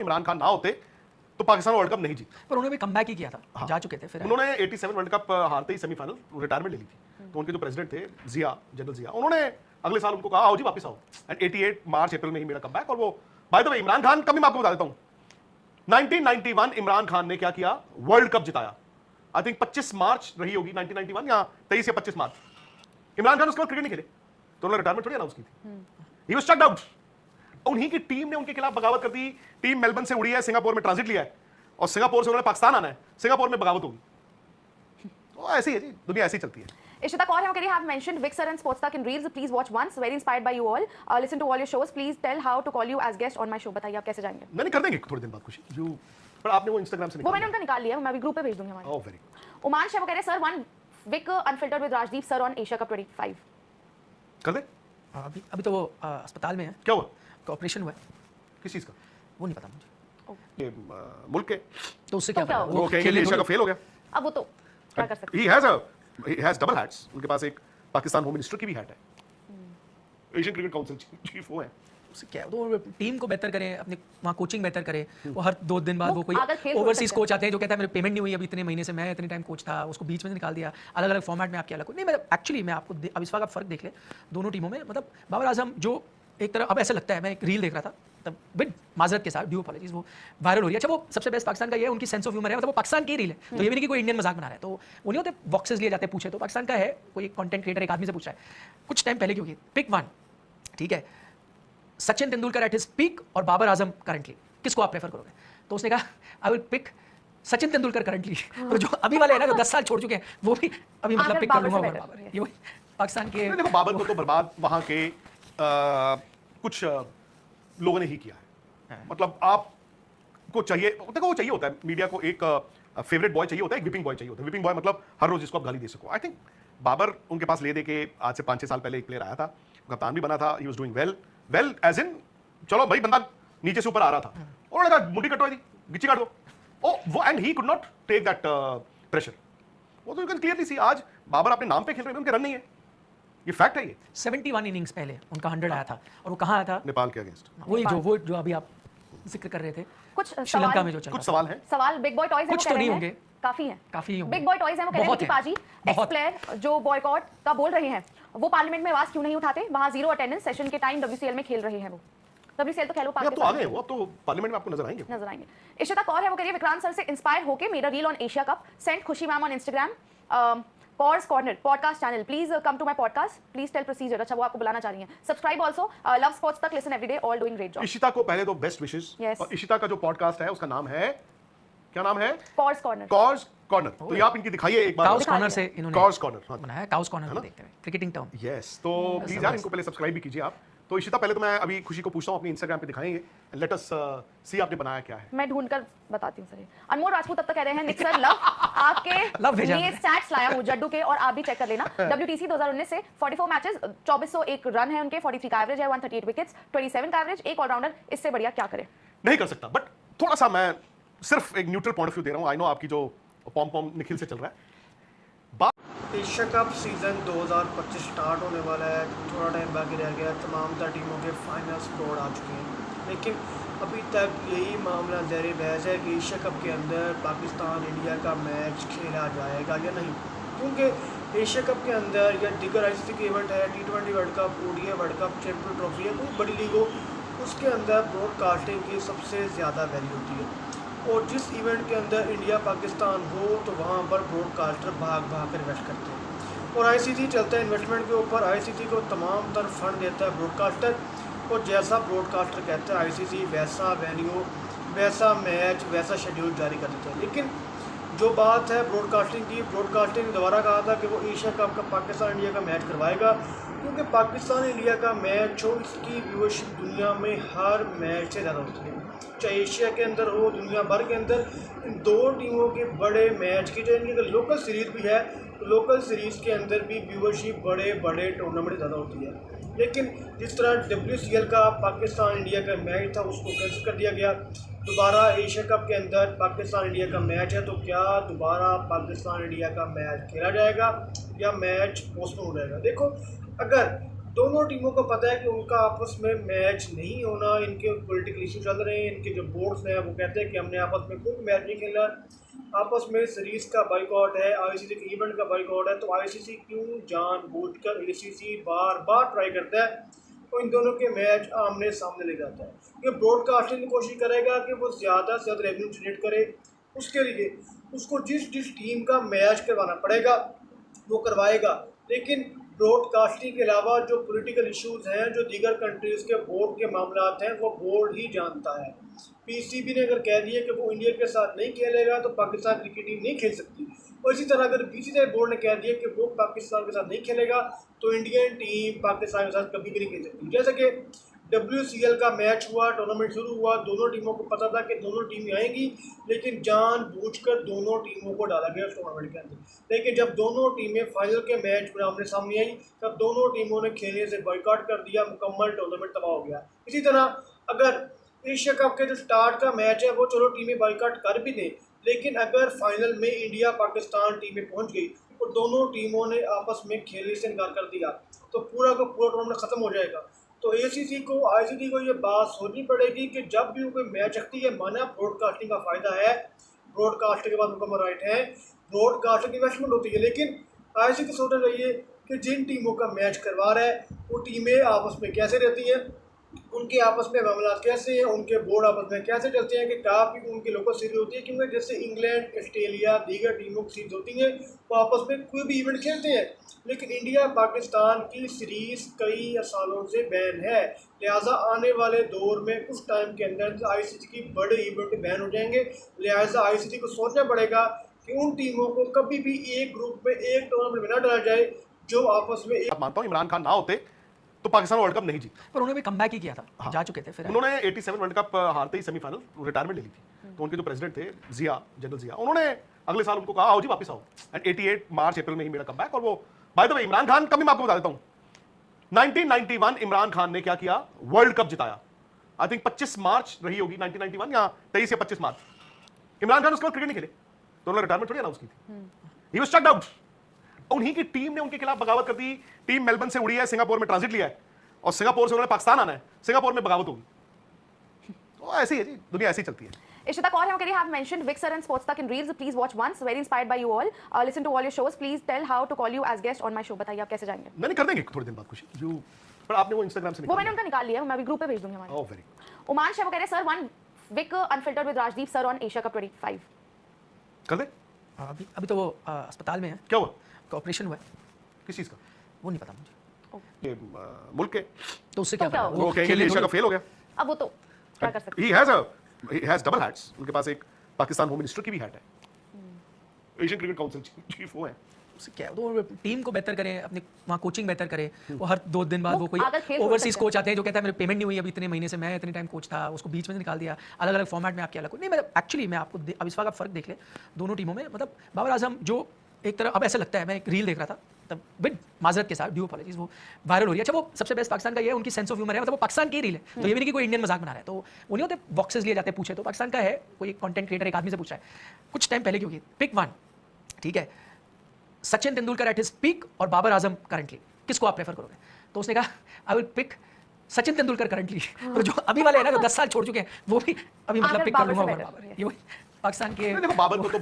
इमरान खान ना होते तो पाकिस्तान वर्ल्ड कप नहीं जीत। पर उन्होंने भी कमबैक ही किया था, हाँ। जा चुके थे फिर। उन्होंने 87 वर्ल्ड कप हारते ही सेमीफाइनल रिटायरमेंट ले ली थी, तो उनके जो प्रेसिडेंट थे जिया, जनरल जिया, उन्होंने अगले साल उनको कहा आओ जी वापस आओ, एंड 88 मार्च अप्रैल में ही मेरा कमबैक। और वो by the way Imran Khan का भी मैं आपको बता देता हूं, 1991 इमरान खान ने क्या किया, वर्ल्ड कप जिताया। आई थिंक 25 मार्च रही होगी 1991 या 23 या 25 मार्च। इमरान खान उसके बाद क्रिकेट नहीं खेले, तो उन्होंने रिटायरमेंट थोड़ी अनाउंस की थी। He was shut out. उन्हीं की टीम ने उनके खिलाफ बगावत कर दी। टीम मेलबर्न से उड़ी है, सिंगापुर में ट्रांजिट लिया है, और सिंगापुर से उन्होंने पाकिस्तान आना है, सिंगापुर में बगावत होगी। तो ऐसी है जी, दुनिया ऐसी चलती है। Ishita Kaur have mentioned Vic sir and Sportstak in reels. Please watch once. Very inspired by you all. Listen to all your shows. Please tell how to call you as guest on my show. बताइए आप कैसे जाएंगे? मैंने कर देंगे थोड़ी दिन बाद खुशी। जो पर आपने वो इंस्टाग्राम से वो मैंने उनका निकाल लिया, मैं अभी ग्रुप पे भेज दूंगी हमारे। Oh very good. उमान शेफ कह रहे sir one week unfiltered with Rajdeep sir on Asia cup 25। कर दे। अभी तो वो अस्पताल में है, क्या हुआ? तो ऑपरेशन हुआ है, किस चीज का? वो नहीं पता मुझे। ये मुल्क के, तो उससे तो क्या क्या पता, वो कहेंगे एशिया का फेल हो गया। अब वो तो क्या कर सकते ही हैज डबल हैट्स। उनके पास एक पाकिस्तान होम मिनिस्टर की भी हैट है, एशियन क्रिकेट काउंसिल चीफ वो है। उससे क्या, तो टीम को बेहतर करें, अपने वहाँ कोचिंग बेहतर करें। वो हर 2 दिन बाद वो कोई अगर खेल ओवरसीज सकते हैं। कोच आते हैं जो कहता है मेरे पेमेंट नहीं हुई अभी इतने महीने से, मैं इतने टाइम कोच था, उसको बीच में से निकाल दिया, अलग अलग फॉर्मेट में आपके अलग नहीं। मैं एक्चुअली मैं आपको अब इस वक्त आप फर्क देख ले दोनों टीमों में। मतलब बाबर आजम जो एक तरह, अब ऐसा लगता है, मैं एक रील देख रहा था तब विद माजरत के साथ, ड्यू अपॉलजीज, वो वायरल हो रही है। अच्छा वो सबसे बेस्ट पाकिस्तान का ये है, उनकी सेंस ऑफ ह्यूमर है, मतलब वो पाकिस्तान की रील है, तो ये भी नहीं कि कोई इंडियन मजाक बना रहा है। तो वो नहीं होते बॉक्सेस लिए जाते हैं पूछे, तो पाकिस्तान का है, कोई कंटेंट क्रिएटर एक आदमी से पूछ रहा है कुछ टाइम पहले, क्योंकि पिक वन, ठीक है, Sachin Tendulkar at his peak और बाबर आजम करंटली, किसको आप प्रेफर करोगे? तो उसने कहा I will pick Sachin Tendulkar currently. तो जो अभी वाले हैं ना, जो 10 साल छोड़ चुके हैं, वो भी अभी मतलब फिर पिक कर बाबर लूंगा से और better, बाबर। ये वही पाकिस्तान के देखो बाबर को तो बर्बाद वहां के कुछ लोगों ने ही किया है। मतलब आपको चाहिए, देखो वो चाहिए होता है मीडिया को, एक फेवरेट बॉय चाहिए होता है, एक विपिंग बॉय चाहिए होता है। विपिंग बॉय मतलब हर रोज जिसको आप गाली दे सको। आई थिंक बाबर उनके पास ले दे के आज से 5-6 साल पहले एक प्लेयर आया था, कप्तान भी बना था, he was doing well as in, चलो भाई बंदा नीचे से ऊपर आ रहा था, उन्होंने कहा मुंडी कटवा दी, गिच्ची काट दो, ओ वो, and he could not take that pressure. वो तो यू कैन क्लियरली सी, आज बाबर अपने नाम पे खेल रहे हैं, उनके रन नहीं है, ये फैक्ट है। ये 71 इनिंग्स पहले उनका 100 आया था, और वो कहाँ आया था? नेपाल के अगेंस्ट। वही जो अभी आप जिक्र कर रहे थे, कुछ श्रीलंका सवाल में जो चल कुछ रहा था। सवाल है। सवाल बिग बॉय टॉयज कुछ तो नहीं होंगे, काफी है, काफी होंगे। बिग बॉय टॉयज है वो कह रहे हैं बहुत कि है, पाजी एक्स बहुत। प्लेयर जो बॉयकॉट का बोल रहे हैं वो पार्लियामेंट में आवाज क्यों नहीं उठाते? वहां 0 अटेंडेंस सेशन के टाइम WCL में खेल रहे हैं वो। WCL तो खेलो अब तो आ गए वो, अब तो पार्लियामेंट में आपको नजर आएंगे। नजर आएंगे। इशिता कौर है वो कह रही है विक्रांत सर से इंस्पायर होके मेरा reel on Asia Cup send Khushi ma'am on Instagram course corner podcast channel, please come to my podcast, please tell procedure. अच्छा वो आपको बुलाना चाह रही हैं। सब्सक्राइब आल्सो, लव स्पोर्ट्स तक listen everyday, all doing great job. Ishita को पहले तो बेस्ट विशेस। Yes. और इशिता का जो पॉडकास्ट है उसका नाम है, क्या नाम है? Course corner. Course corner. तो ये आप इनकी दिखाइए एक बार। काउस कॉर्नर से इन्होंने कॉर्स कॉर्नर बनाया, काउस कॉर्नर को देखते हुए क्रिकेटिंग टर्म। यस, तो प्लीज यार इनको पहले सब्सक्राइब भी कीजिए आप। तो इशिता पहले तो मैं अभी खुशी को पूछता हूँ अपनी इंस्टाग्राम पे दिखाएंगे, लेट अस सी आपने बनाया क्या है। मैं ढूंढकर बताती हूँ सर। अनमोल राजपूत तब तक कह रहे हैं निक सर लव लव आपके भेजा ये स्टैट्स लाया हूँ जड्डू के, और आप भी चेक कर लेना। WTC 2019 से 44 मैचेस, 2401 रन है उनके, 43 का एवरेज है, 138 विकेट्स, 27 का एवरेज, एक ऑलराउंडर, इससे बढ़िया क्या करे? नहीं कर सकता, बट थोड़ा सा मैं सिर्फ एक न्यूट्रल पॉइंट ऑफ व्यू दे रहा हूँ। आई नो आपकी जो पॉम निखिल से चल रहा है। एशिया कप सीज़न 2025 स्टार्ट होने वाला है, थोड़ा टाइम बाकी रह गया, तमाम टीमों के फाइनल स्कोर आ चुके हैं, लेकिन अभी तक यही मामला ज़ेर बहस है कि एशिया कप के अंदर पाकिस्तान इंडिया का मैच खेला जाएगा या नहीं, क्योंकि एशिया कप के अंदर या दीगर ICC के इवेंट है, T20 world cup, ODI world cup, champion trophy है, कोई बड़ी लीग हो, उसके अंदर ब्रॉडकास्टिंग की सबसे ज़्यादा वैल्यू होती है। और जिस इवेंट के अंदर इंडिया पाकिस्तान हो तो वहाँ पर ब्रॉडकास्टर भाग भाग कर इन्वेस्ट करते हैं, और ICC चलता है इन्वेस्टमेंट के ऊपर। ICC को तमाम तर फंड देता है ब्रॉडकास्टर, और जैसा ब्रॉडकास्टर कहता है ICC वैसा वेन्यू, वैसा मैच, वैसा शेड्यूल जारी कर देता है। लेकिन जो बात है ब्रॉडकास्टिंग की, ब्रॉडकास्टिंग ने दोबारा कहा था कि वो एशिया कप का पाकिस्तान इंडिया का मैच करवाएगा, क्योंकि पाकिस्तान इंडिया का मैच हो, इसकी व्यूअरशिप दुनिया में हर मैच से ज़्यादा होती है, चाहे एशिया के अंदर हो, दुनिया भर के अंदर। इन दो टीमों के बड़े मैच की, चाहे इनकी अगर लोकल सीरीज़ भी है तो लोकल सीरीज़ के अंदर भी व्यूअरशिप बड़े बड़े टूर्नामेंट ज़्यादा होती है। लेकिन जिस तरह WCL का पाकिस्तान इंडिया का मैच था उसको कैंसिल कर दिया गया, दोबारा एशिया कप के अंदर पाकिस्तान इंडिया का मैच है, तो क्या दोबारा पाकिस्तान इंडिया का मैच खेला जाएगा या मैच पोस्टपोन हो जाएगा? देखो, अगर दोनों टीमों को पता है कि उनका आपस में मैच नहीं होना, इनके पॉलिटिकल इशू चल रहे हैं, इनके जो बोर्ड्स हैं वो कहते हैं कि हमने आपस में कोई मैच नहीं खेला, आपस में सीरीज का बाइकआउट है, आईसीसी के इवेंट का बाइकआउट है, तो आईसीसी क्यों जानबूझकर एसीसी बार बार ट्राई करता है और इन दोनों के मैच आमने सामने ले जाता है। ये ब्रॉडकास्टिंग की कोशिश करेगा कि वो ज़्यादा से ज़्यादा रेवेन्यू जनरेट करे, उसके लिए उसको जिस जिस टीम का मैच करवाना पड़ेगा वो करवाएगा, लेकिन ब्रॉडकास्टिंग के अलावा जो पॉलिटिकल इश्यूज हैं, जो दीगर कंट्रीज़ के बोर्ड के मामलात हैं, वो बोर्ड ही जानता है। पीसीबी ने अगर कह दिया कि वो इंडिया के साथ नहीं खेलेगा तो पाकिस्तान क्रिकेट टीम नहीं खेल सकती, और इसी तरह अगर बीसीसीआई बोर्ड ने कह दिया कि वो पाकिस्तान के साथ नहीं खेलेगा तो इंडियन टीम पाकिस्तान के साथ कभी भी नहीं खेल सकती। जैसे कि WCL का मैच हुआ, टूर्नामेंट शुरू हुआ, दोनों टीमों को पता था कि दोनों टीमें आएंगी, लेकिन जानबूझकर दोनों टीमों को डाला गया उस टूर्नामेंट के अंदर। लेकिन जब दोनों टीमें फाइनल के मैच में आमने सामने आई तब दोनों टीमों ने खेलने से बॉयकॉट कर दिया, मुकम्मल टूर्नामेंट तबाह हो गया। इसी तरह अगर एशिया कप के जो स्टार्ट का मैच है वो चलो टीमें बॉयकॉट कर भी दें, लेकिन अगर फाइनल में इंडिया पाकिस्तान टीमें पहुँच गई और दोनों टीमों ने आपस में खेलने से इनकार कर दिया तो पूरा का पूरा टूर्नामेंट ख़त्म हो जाएगा। तो एसीसी को, आईसीसी को ये बात सोचनी पड़ेगी कि जब भी वो कोई मैच रखती है, माना ब्रॉडकास्टिंग का फ़ायदा है, ब्रॉडकास्टिंग के बाद मुकम्मल राइट है, ब्रॉडकास्टिंग इन्वेस्टमेंट होती है, लेकिन आईसीसी को सोचना चाहिए कि जिन टीमों का मैच करवा रहा है वो टीमें आपस में कैसे रहती हैं, उनके आपस में मामला कैसे हैं, उनके बोर्ड आपस में कैसे चलते हैं, कि काफ़ी उनकी लोकल सीरीज होती है, क्योंकि जैसे इंग्लैंड, ऑस्ट्रेलिया, दीगर टीमों की सीरीज होती हैं वो आपस में कोई भी इवेंट खेलते हैं, लेकिन इंडिया पाकिस्तान की सीरीज़ कई सालों से बैन है, लिहाजा आने वाले दौर में कुछ टाइम के अंदर आईसीसी की बड़े इवेंट बैन हो जाएंगे। लिहाजा आईसीसी को सोचना पड़ेगा कि उन टीमों को कभी भी एक ग्रुप में, एक टूर्नामेंट में न डाला जाए जो आपस में आप मानता हूं इमरान खान ना होते तो पाकिस्तान वर्ल्ड कप नहीं जीत। पर उन्होंने भी कमबैक ही किया था, हाँ। जा चुके थे फिर। उन्होंने 87 वर्ल्ड कप हारते ही सेमीफाइनल रिटायरमेंट ले ली थी, तो उनके जो प्रेसिडेंट थे जिया, जनरल जिया, उन्होंने अगले साल उनको कहा आओ जी वापस आओ, एंड 88 मार्च अप्रैल में ही मेरा कमबैक। और वो by the way Imran Khan कभी मैं आपको बता देता हूं, 1991 इमरान खान ने क्या किया, वर्ल्ड कप जिताया। आई थिंक 25 मार्च रही होगी 1991 या 23 या 25 मार्च। इमरान खान उसके बाद क्रिकेट नहीं खेले तो उन्होंने रिटायरमेंट थोड़ी अनाउंस की थी, ही वाज शट डाउन। उन्हीं की टीम ने उनके खिलाफ बगावत कर दी, टीम मेलबर्न से उड़ी है, सिंगापुर में ट्रांजिट लिया है और सिंगापुर से उन्होंने पाकिस्तान आना है, सिंगापुर में बगावत होगी। तो ऐसी है जी, दुनिया ऐसी चलती है। Ishita Kaur here have mentioned Vic Sir and Sports Talk in Reels. Please watch once. Very inspired by you all. Listen to all your shows. Please tell how to call you as guest on my show. बताइए आप कैसे जाएंगे? नहीं कर देंगे थोड़े दिन बाद खुशी जो, पर आपने वो इंस्टाग्राम से वो मैंने उनका निकाल लिया, मैं अभी ग्रुप पे भेज दूंगी हमारे। ओह वेरी गुड, उमान शाह वो कह रहे हैं sir one week unfiltered with Rajdeep sir on Asia cup 25। कर दे। अभी तो वो अस्पताल में है, क्या हुआ, ऑपरेशन हुआ है, किस चीज का, वो नहीं पता मुझे। ये मुल्क के, तो उससे तो क्या क्या फायदा? होगा? वो कहेंगे एशिया का फेल हो गया। अब वो तो क्या कर सकते ही हैज डबल हैट्स, उनके पास एक पाकिस्तान होम मिनिस्टर की भी हैट है, एशियन क्रिकेट काउंसिल चीफ वो है। उससे क्या है? तो टीम को बेहतर करें, अपने वहाँ कोचिंग बेहतर करें। वो हर 2 दिन बाद वो वो कोई अगर खेल ओवरसीज सकते हैं। कोच आते हैं जो कहता है मेरे पेमेंट नहीं हुई अभी इतने महीने से, मैं इतने टाइम कोच था, उसको बीच में से निकाल दिया, अलग अलग फॉर्मेट में आप क्या नहीं। मैं एक्चुअली मैं आपको अब इस का फर्क देख ले दोनों टीमों में। मतलब बाबर आजम जो एक तरह, अब ऐसा लगता है, मैं एक रील देख रहा था तब विद माजरत के साथ, ड्यू अपॉलॉजीज, वो वायरल हो रही है। अच्छा, वो सबसे बेस्ट पाकिस्तान का ये है, उनकी सेंस ऑफ ह्यूमर है, मतलब वो पाकिस्तान की रील है, तो ये भी नहीं कि कोई इंडियन मजाक बना रहा है। तो वो नहीं होते बॉक्सेस लिए जाते हैं, पूछे तो पाकिस्तान का है, कोई कंटेंट क्रिएटर एक आदमी से पूछ रहा है कुछ टाइम पहले, क्योंकि पिक वन, ठीक है, Sachin Tendulkar at his peak और बाबर आजम करंटली, किसको आप प्रेफर करोगे? तो उसने कहा I will pick Sachin Tendulkar currently. तो जो अभी वाले हैं ना, जो 10 साल छोड़ चुके हैं, वो भी अभी मतलब आखिर पिक कर बाबर लूंगा से ओवर better बाबर। है। ये वही पाकिस्तान के देखो बाबर को तो